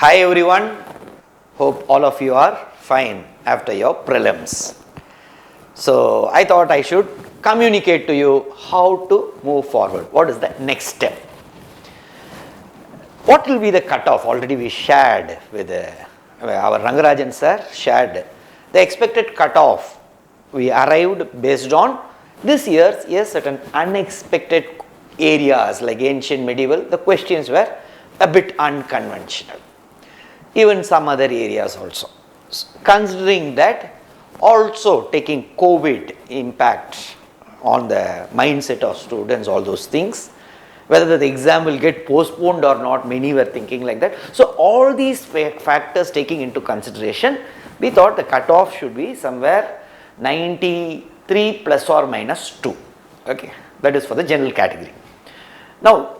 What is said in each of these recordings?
Hi everyone, hope all of you are fine after your prelims. So I thought I should communicate to you how to move forward. What is the next step? What will be the cutoff? Already we shared with our Rangarajan sir shared the expected cutoff. We arrived based on this year's certain unexpected areas like ancient medieval. The questions were a bit unconventional. Even some other areas also. Considering that, also taking COVID impact on the mindset of students, all those things, whether the exam will get postponed or not, many were thinking like that. So all these factors taking into consideration, we thought the cutoff should be somewhere 93 plus or minus 2. Okay, that is for the general category. Now,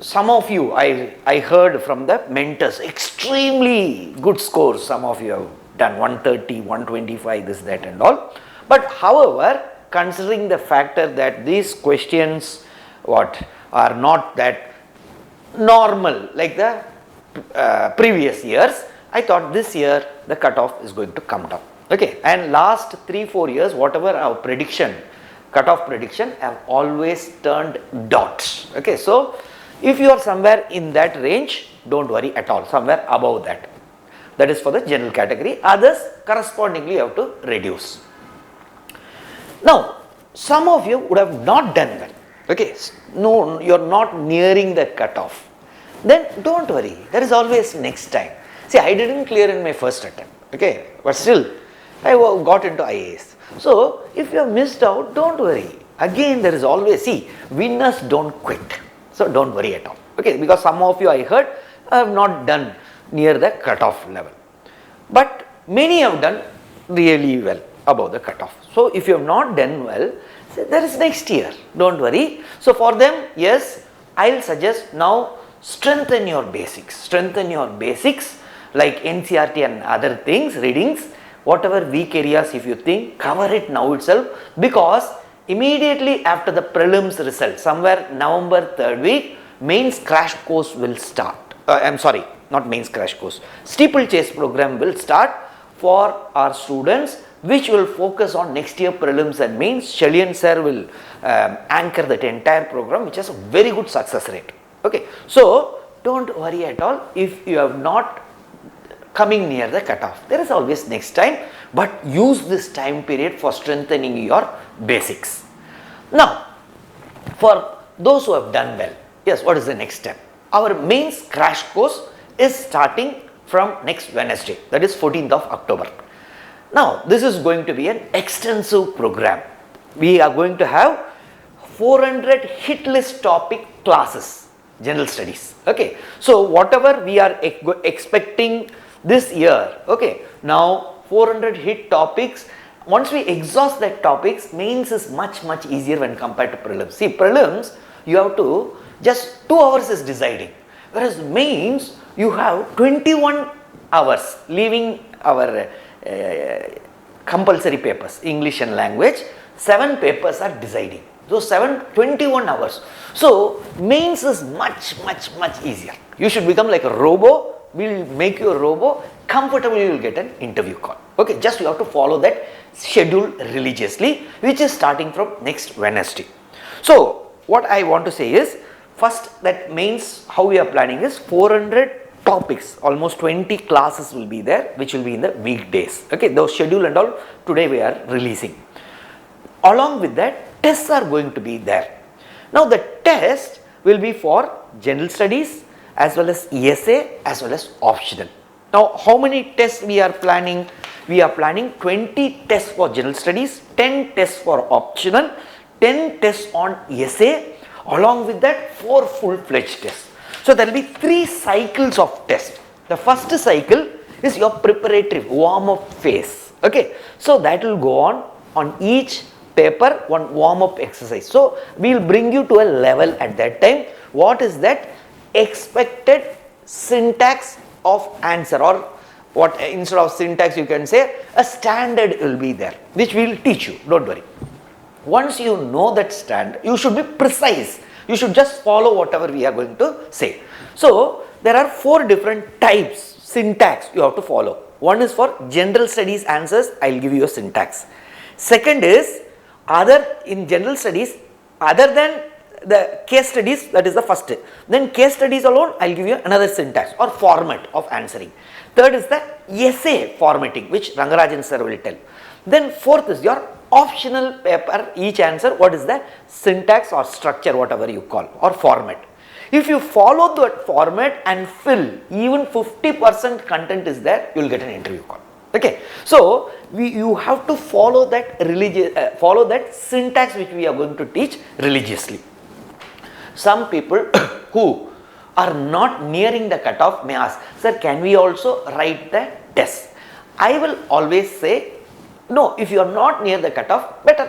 some of you, I heard from the mentors, extremely good scores. Some of you have done 130, 125, this, that and all. But however, considering the factor that these questions are not that normal like the previous years, I thought this year the cutoff is going to come down. Okay, and last 3-4 years, whatever our prediction, cutoff prediction, have always turned dots. Okay, so if you are somewhere in that range, don't worry at all, somewhere above that. That is for the general category. Others correspondingly you have to reduce. Now, some of you would have not done well. Okay, no, you are not nearing the cutoff. Then don't worry, there is always next time. See, I didn't clear in my first attempt. Okay, but still, I got into IAS. So, if you have missed out, don't worry. Again, there is always, see, winners don't quit. So don't worry at all. Okay, because some of you I heard have not done near the cutoff level. But many have done really well above the cutoff. So if you have not done well, there is next year. Don't worry. So for them, yes, I'll suggest now strengthen your basics. Strengthen your basics like NCERT and other things, readings, whatever weak areas if you think, cover it now itself, because immediately after the prelims result, somewhere November 3rd week, mains crash course will start. Not mains crash course. Steeplechase program will start for our students, which will focus on next year prelims and mains. Shalian sir will anchor that entire program, which has a very good success rate. Okay, so don't worry at all if you have not coming near the cutoff. There is always next time, but use this time period for strengthening your basics. Now, for those who have done well, yes, what is the next step? Our mains crash course is starting from next Wednesday, that is 14th of October. Now, this is going to be an extensive program. We are going to have 400 hit list topic classes, general studies. Okay, so whatever we are expecting this year, okay, now 400 hit topics. Once we exhaust that topics, mains is much easier when compared to prelims. See, prelims, you have to, just 2 hours is deciding. Whereas mains, you have 21 hours, leaving our compulsory papers, English and language, 7 papers are deciding. Those 21 hours. So, mains is much easier. You should become like a robo. We'll make you a robo, comfortably you will get an interview call. Okay, just you have to follow that schedule religiously, which is starting from next Wednesday. So, what I want to say is, first that mains, how we are planning is 400 topics, almost 20 classes will be there, which will be in the weekdays. Okay, those schedule and all today we are releasing. Along with that, tests are going to be there. Now, the test will be for general studies, as well as essay, as well as optional. Now, how many tests we are planning? We are planning 20 tests for general studies, 10 tests for optional, 10 tests on essay, along with that 4 full-fledged tests. So, there will be 3 cycles of tests. The first cycle is your preparatory warm-up phase. Okay, so that will go on each paper, one warm-up exercise. So, we will bring you to a level at that time. What is that? Expected syntax of answer, or what, instead of syntax you can say a standard will be there, which we will teach you, don't worry. Once you know that standard, you should be precise. You should just follow whatever we are going to say. So, there are 4 different types syntax you have to follow. One is for general studies answers, I will give you a syntax. Second is in general studies, other than the case studies, that is the first. Then case studies alone, I will give you another syntax or format of answering. Third is the essay formatting, which Rangarajan sir will tell. Then fourth is your optional paper, each answer, what is the syntax or structure, whatever you call, or format. If you follow that format and fill, even 50% content is there, you will get an interview call. Okay, so you have to follow that syntax which we are going to teach religiously. Some people who are not nearing the cutoff may ask, sir, can we also write the test? I will always say, no, if you are not near the cutoff, better.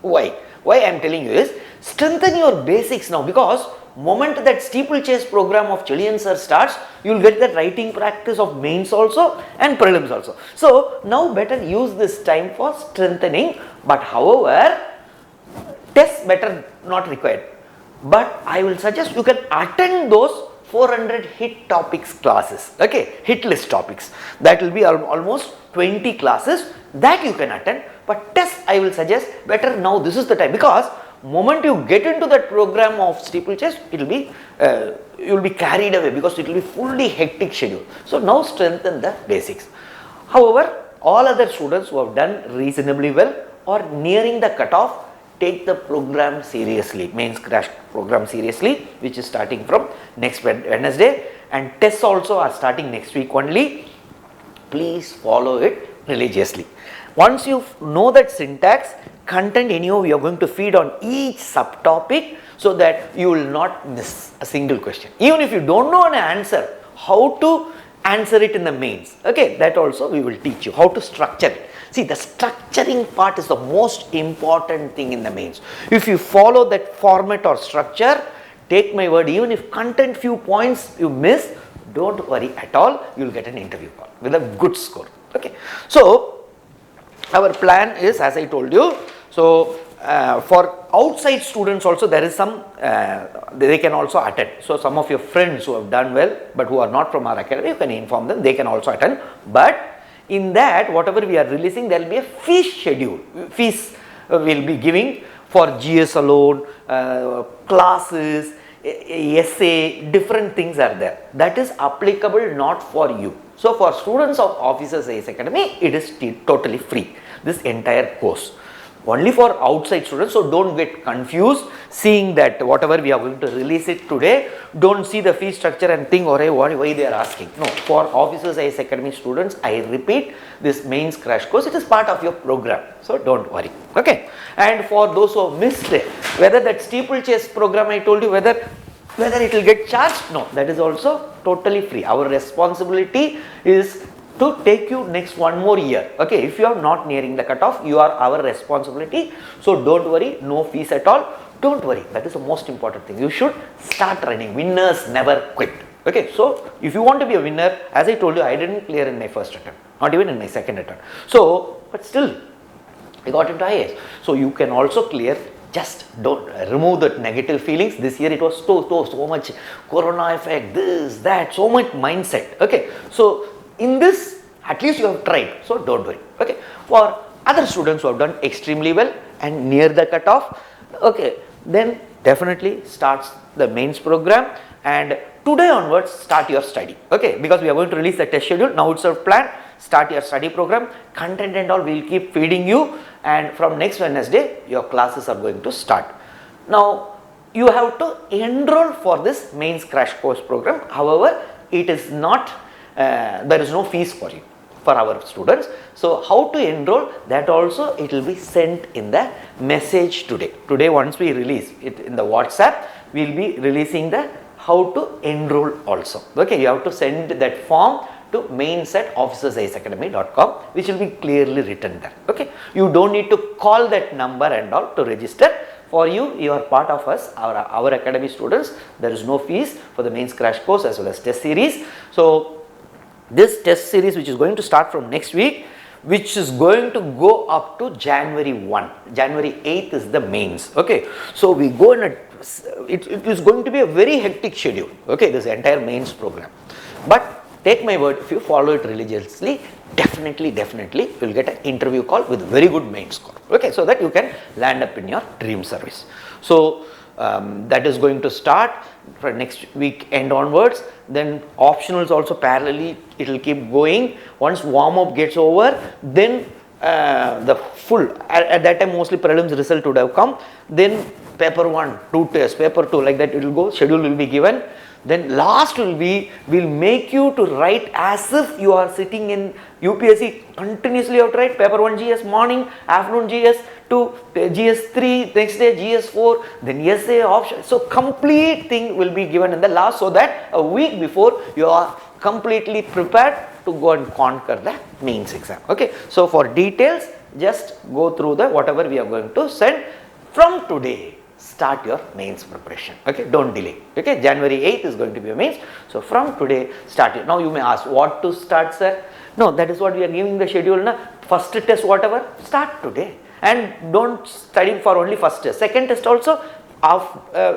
Why? Why I am telling you is, strengthen your basics now, because moment that steeplechase program of Chilian sir starts, you will get the writing practice of mains also and prelims also. So now better use this time for strengthening, but however, tests better not required. But I will suggest you can attend those 400 hit topics classes, okay, hit list topics. That will be almost 20 classes that you can attend, but test I will suggest better now, this is the time, because moment you get into that program of steeplechase, it will be, you will be carried away because it will be fully hectic schedule. So now strengthen the basics. However, all other students who have done reasonably well or nearing the cutoff, take the program seriously, mains crash program seriously, which is starting from next Wednesday, and tests also are starting next week only. Please follow it religiously. Once you know that syntax, content anyhow we are going to feed on each subtopic, so that you will not miss a single question. Even if you don't know an answer, how to answer it in the mains, okay, that also we will teach you how to structure it. See, the structuring part is the most important thing in the mains. If you follow that format or structure, take my word, even if content few points you miss, don't worry at all, you will get an interview call with a good score. Okay, so our plan is, as I told you, so for outside students also there is some, they can also attend. So some of your friends who have done well but who are not from our academy, you can inform them, they can also attend. But in that, whatever we are releasing, there will be a fees schedule. Fees will be giving for GS alone, classes, essay, different things are there. That is applicable not for you. So for students of Officers IAS Academy, it is totally free, this entire course. Only for outside students, so don't get confused seeing that whatever we are going to release it today, don't see the fee structure and think, oh, why they are asking. No, for Officers IAS Academy students, I repeat, this mains crash course, it is part of your program, so don't worry. Okay, and for those who have missed it, whether that steeplechase program I told you, whether it will get charged, no, that is also totally free. Our responsibility is to take you next one more year. Okay, if you are not nearing the cutoff, you are our responsibility. So don't worry, no fees at all. Don't worry, that is the most important thing. You should start running. Winners never quit. Okay, so if you want to be a winner, as I told you, I didn't clear in my first attempt, not even in my second attempt. So, but still, I got into IAS. So you can also clear. Just don't remove that negative feelings. This year it was so much corona effect, this, that, so much mindset. Okay, so in this, at least you have tried, so don't worry. Okay, for other students who have done extremely well and near the cutoff, okay, then definitely starts the mains program, and today onwards start your study. Okay, because we are going to release the test schedule, now it's our plan. Start your study program, content and all we will keep feeding you, and from next Wednesday your classes are going to start. Now you have to enroll for this mains crash course program. However, it is not, there is no fees for you, for our students. So how to enroll, that also it will be sent in the message today. Today once we release it in the WhatsApp, we will be releasing the how to enroll also. Okay, you have to send that form to mains@officersiasacademy.com, which will be clearly written there. Okay, you don't need to call that number and all to register. For you, you are part of us, our academy students. There is no fees for the mains crash course as well as test series. So this test series, which is going to start from next week, which is going to go up to January 1. January 8th is the mains. Okay, so we go in a it is going to be a very hectic schedule, okay, this entire mains program. But take my word, if you follow it religiously, definitely you will get an interview call with very good mains score, okay, so that you can land up in your dream service. So that is going to start for next week end onwards. Then optionals also parallelly it will keep going. Once warm up gets over, then the full, at that time mostly prelims result would have come, then paper 1, 2 tests, paper 2, like that it will go, schedule will be given. Then last will be, will make you to write as if you are sitting in UPSC, continuously you have to write paper 1 GS morning, afternoon GS 2, GS 3, next day GS 4, then essay option. So complete thing will be given in the last, so that a week before you are completely prepared to go and conquer the mains exam. Okay, so for details just go through the whatever we are going to send. From today start your mains preparation, okay, don't delay, okay. January 8th is going to be a mains, so from today start it. Now you may ask, what to start, sir? No, that is what we are giving the schedule, na? First test whatever, start today, and don't study for only first test. Second test also,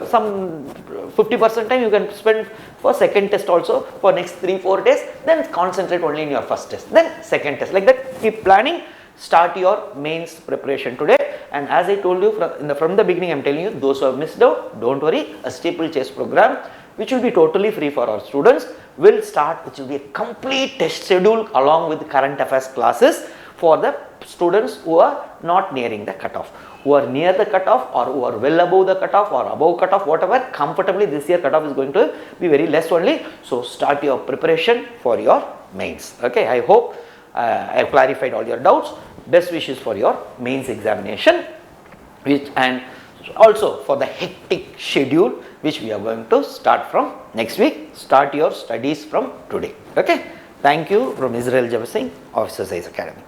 some 50% time you can spend for second test also for next 3-4 days, then concentrate only in your first test, then second test, like that keep planning. Start your mains preparation today, and as I told you from the beginning, I am telling you, those who have missed out, don't worry, a steeplechase program which will be totally free for our students will start, which will be a complete test schedule along with current affairs classes for the students who are not nearing the cutoff. Who are near the cutoff or who are well above the cutoff or above cutoff, whatever, comfortably this year cutoff is going to be very less only. So start your preparation for your mains. Okay, I hope I have clarified all your doubts. Best wishes for your mains examination, which and also for the hectic schedule which we are going to start from next week. Start your studies from today. Okay, thank you from Israel Java Singh, Officer Science Academy.